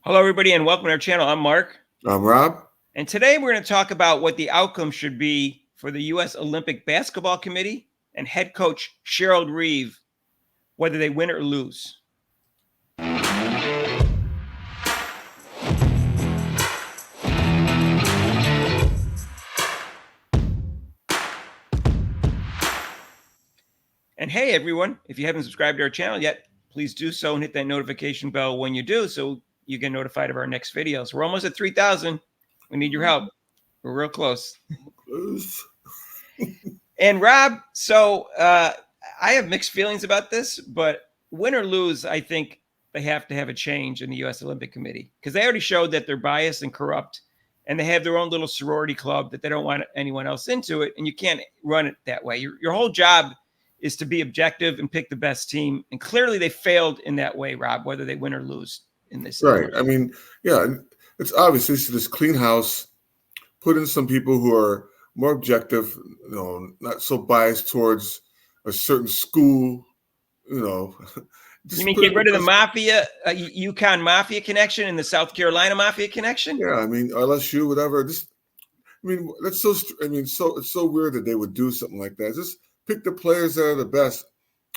Hello, everybody, and welcome to our channel. I'm Mark. I'm Rob. And today we're going to talk about what the outcome should be for the U.S. Olympic Basketball Committee and head coach Cheryl Reeve, whether they win or lose. And hey, everyone, if you haven't subscribed to our channel yet, please do so and hit that notification bell when you do so you get notified of our next videos. We're almost at 3,000. We need your help. We're real close. And Rob, so I have mixed feelings about this, but win or lose, I think they have to have a change in the U.S. Olympic Committee because they already showed that they're biased and corrupt, and they have their own little sorority club that they don't want anyone else into it, and you can't run it that way. Your whole job is to be objective and pick the best team, and clearly they failed in that way, Rob, whether they win or lose in this. Right. I mean, yeah, it's obvious this clean house, put in some people who are more objective, not so biased towards a certain school, You mean get rid of the mafia, UConn mafia connection and the South Carolina mafia connection? Yeah, I mean, LSU, whatever. It's so weird that they would do something like that. Just pick the players that are the best.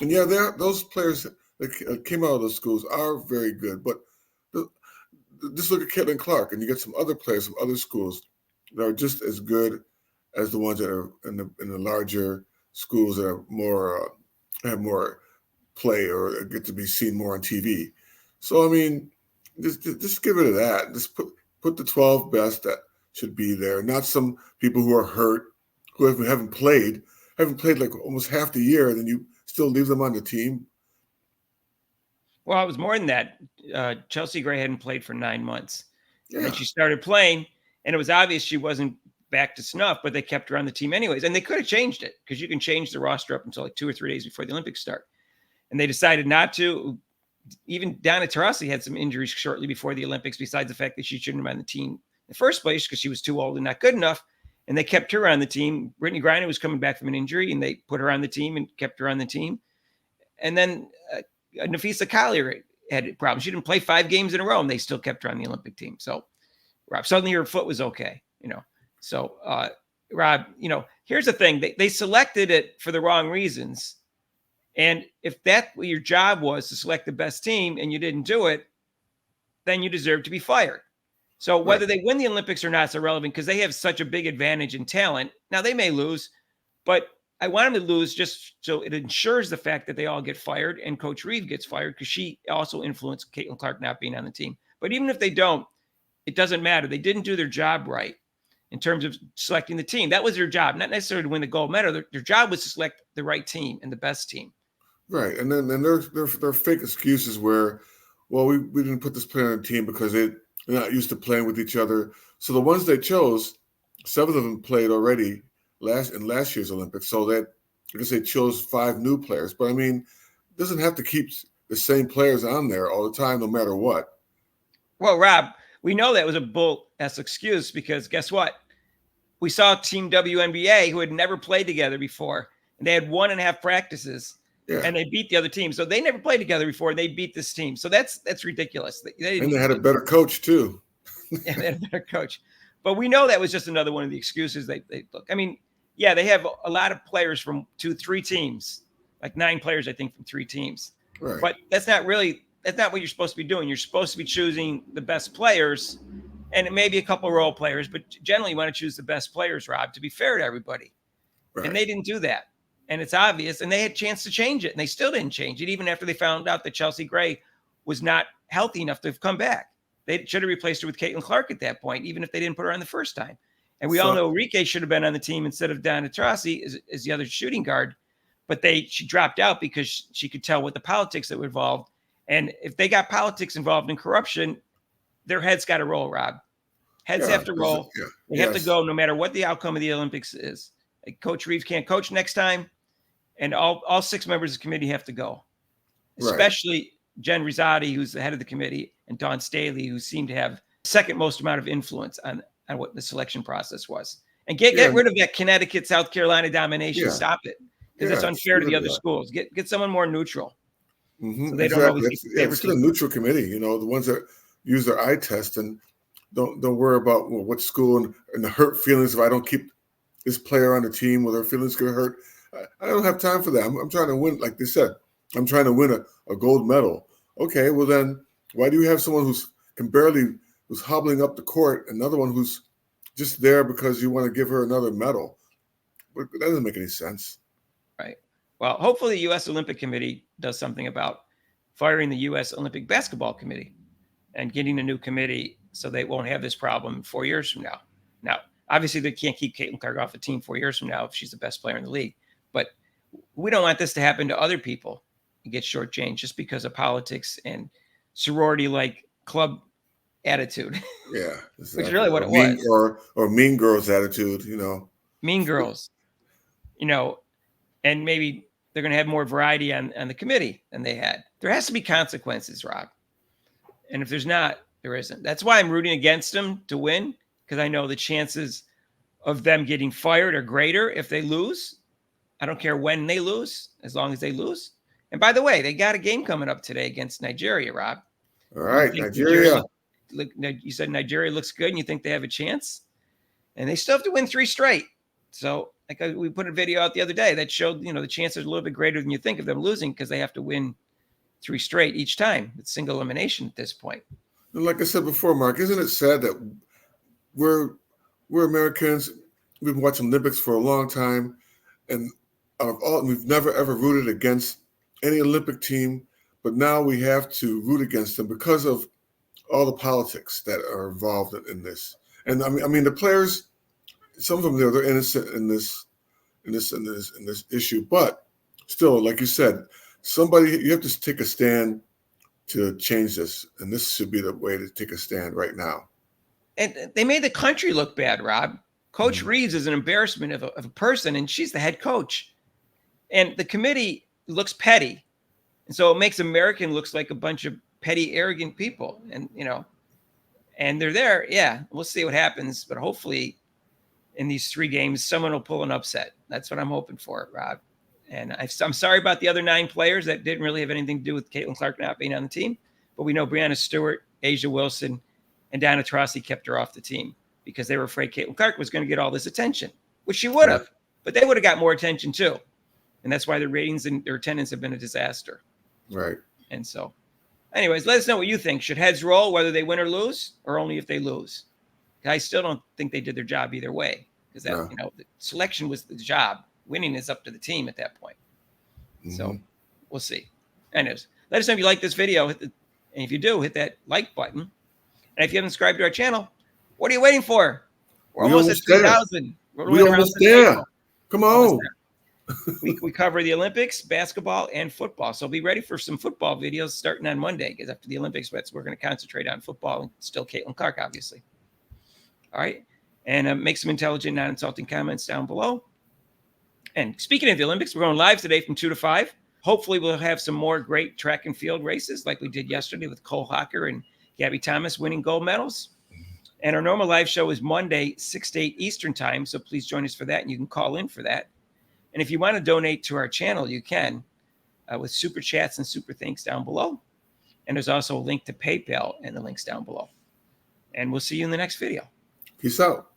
And yeah, those players that came out of those schools are very good. But just look at Caitlin Clark, and you get some other players from other schools that are just as good as the ones that are in the larger schools that are more have more play or get to be seen more on TV. So I mean, just give it to that. Just put the 12 best that should be there, not some people who are hurt, who haven't played like almost half the year, and then you still leave them on the team. Well, it was more than that. Chelsea Gray hadn't played for 9 months. Yeah. And she started playing, and it was obvious she wasn't back to snuff, but they kept her on the team anyways. And they could have changed it because you can change the roster up until like 2 or 3 days before the Olympics start. And they decided not to. Even Donna Taurasi had some injuries shortly before the Olympics, besides the fact that she shouldn't have been on the team in the first place because she was too old and not good enough. And they kept her on the team. Brittany Griner was coming back from an injury, and they put her on the team and kept her on the team. And then Nafisa Collier had problems. She didn't play 5 games in a row, and they still kept her on the Olympic team. So, Rob, suddenly her foot was okay, So, Rob, here's the thing. They selected it for the wrong reasons. And if that what your job was to select the best team and you didn't do it, then you deserve to be fired. So whether they win the Olympics or not is irrelevant because they have such a big advantage in talent. Now, they may lose, but I want them to lose just so it ensures the fact that they all get fired and Coach Reeve gets fired because she also influenced Caitlin Clark not being on the team. But even if they don't, it doesn't matter. They didn't do their job right in terms of selecting the team. That was their job, not necessarily to win the gold medal. Their job was to select the right team and the best team. Right. And then they're fake excuses where, well, we didn't put this player on the team because they're not used to playing with each other. So the ones they chose, 7 of them played already in last year's Olympics. So that I guess they chose 5 new players. But I mean, it doesn't have to keep the same players on there all the time, no matter what. Well, Rob, we know that was a bull-ass excuse because guess what? We saw Team WNBA who had never played together before, and they had 1.5 practices. Yeah. And they beat the other team. So they never played together before. And they beat this team. So that's ridiculous. They had a better coach, too. Yeah, they had a better coach. But we know that was just another one of the excuses they look. I mean, yeah, they have a lot of players from 2-3 teams, like 9 players, I think, from 3 teams. Right. But that's not what you're supposed to be doing. You're supposed to be choosing the best players and it may be a couple of role players, but generally you want to choose the best players, Rob, to be fair to everybody. Right. And they didn't do that. And it's obvious, and they had a chance to change it, and they still didn't change it, even after they found out that Chelsea Gray was not healthy enough to have come back. They should have replaced her with Caitlin Clark at that point, even if they didn't put her on the first time. And we all know Enrique should have been on the team instead of Donna Taurasi as the other shooting guard, but she dropped out because she could tell what the politics that were involved. And if they got politics involved in corruption, their heads got to roll, Rob. Heads have to roll. Yeah. They have to go no matter what the outcome of the Olympics is. Coach Reeve can't coach next time. And all 6 members of the committee have to go, especially Jen Rizzotti, who's the head of the committee, and Dawn Staley, who seemed to have the second most amount of influence on what the selection process was. And get rid of that Connecticut, South Carolina domination. Yeah. Stop it, because it's unfair to the other schools. Get someone more neutral. Mm-hmm. So they don't always get a neutral committee. The ones that use their eye test and don't worry about what school and the hurt feelings if I don't keep this player on the team or their feelings get hurt. I don't have time for that. I'm trying to win, like they said. I'm trying to win a gold medal. Okay, well then, why do you have someone who's hobbling up the court, another one who's just there because you want to give her another medal? That doesn't make any sense. Right. Well, hopefully the U.S. Olympic Committee does something about firing the U.S. Olympic Basketball Committee and getting a new committee so they won't have this problem 4 years from now. Now, obviously, they can't keep Caitlin Clark off the team 4 years from now if she's the best player in the league. But we don't want this to happen to other people and get shortchanged just because of politics and sorority-like club attitude. Yeah, exactly. Which is really what it was. Or mean girls attitude, Mean girls, and maybe they're going to have more variety on the committee than they had. There has to be consequences, Rob. And if there's not, there isn't. That's why I'm rooting against them to win, because I know the chances of them getting fired are greater if they lose. I don't care when they lose, as long as they lose. And by the way, they got a game coming up today against Nigeria, Rob. All right, Nigeria. You said Nigeria looks good and you think they have a chance? And they still have to win 3 straight. So like we put a video out the other day that showed, the chances are a little bit greater than you think of them losing because they have to win 3 straight each time. It's single elimination at this point. And like I said before, Mark, isn't it sad that we're Americans? We've been watching Olympics for a long time, and we've never ever rooted against any Olympic team, but now we have to root against them because of all the politics that are involved in this. And I mean, the players, some of them they're innocent in this issue, but still, like you said, you have to take a stand to change this, and this should be the way to take a stand right now. And they made the country look bad, Rob. Coach Reeves is an embarrassment of a person, and she's the head coach. And the committee looks petty, and so it makes American looks like a bunch of petty, arrogant people. And and they're there. Yeah, we'll see what happens, but hopefully, in these 3 games, someone will pull an upset. That's what I'm hoping for, Rob. And I'm sorry about the other 9 players that didn't really have anything to do with Caitlin Clark not being on the team. But we know Brianna Stewart, Asia Wilson, and Donna Taurasi kept her off the team because they were afraid Caitlin Clark was going to get all this attention, which she would have. Right. But they would have got more attention too. And that's why their ratings and their attendance have been a disaster. Right. And so, anyways, let us know what you think. Should heads roll whether they win or lose, or only if they lose? I still don't think they did their job either way because the selection was the job. Winning is up to the team at that point. So we'll see. Anyways, let us know if you like this video. And if you do, hit that like button. And if you haven't subscribed to our channel, what are you waiting for? We're almost at 3,000. We're almost there. Come on. We cover the Olympics, basketball, and football. So be ready for some football videos starting on Monday because after the Olympics, we're going to concentrate on football and still Caitlin Clark, obviously. All right. And make some intelligent, non-insulting comments down below. And speaking of the Olympics, we're going live today from 2 to 5. Hopefully, we'll have some more great track and field races like we did yesterday with Cole Hocker and Gabby Thomas winning gold medals. And our normal live show is Monday, 6 to 8 Eastern time. So please join us for that. And you can call in for that. And if you want to donate to our channel, you can with super chats and super thanks down below. And there's also a link to PayPal and the links down below. And we'll see you in the next video. Peace out.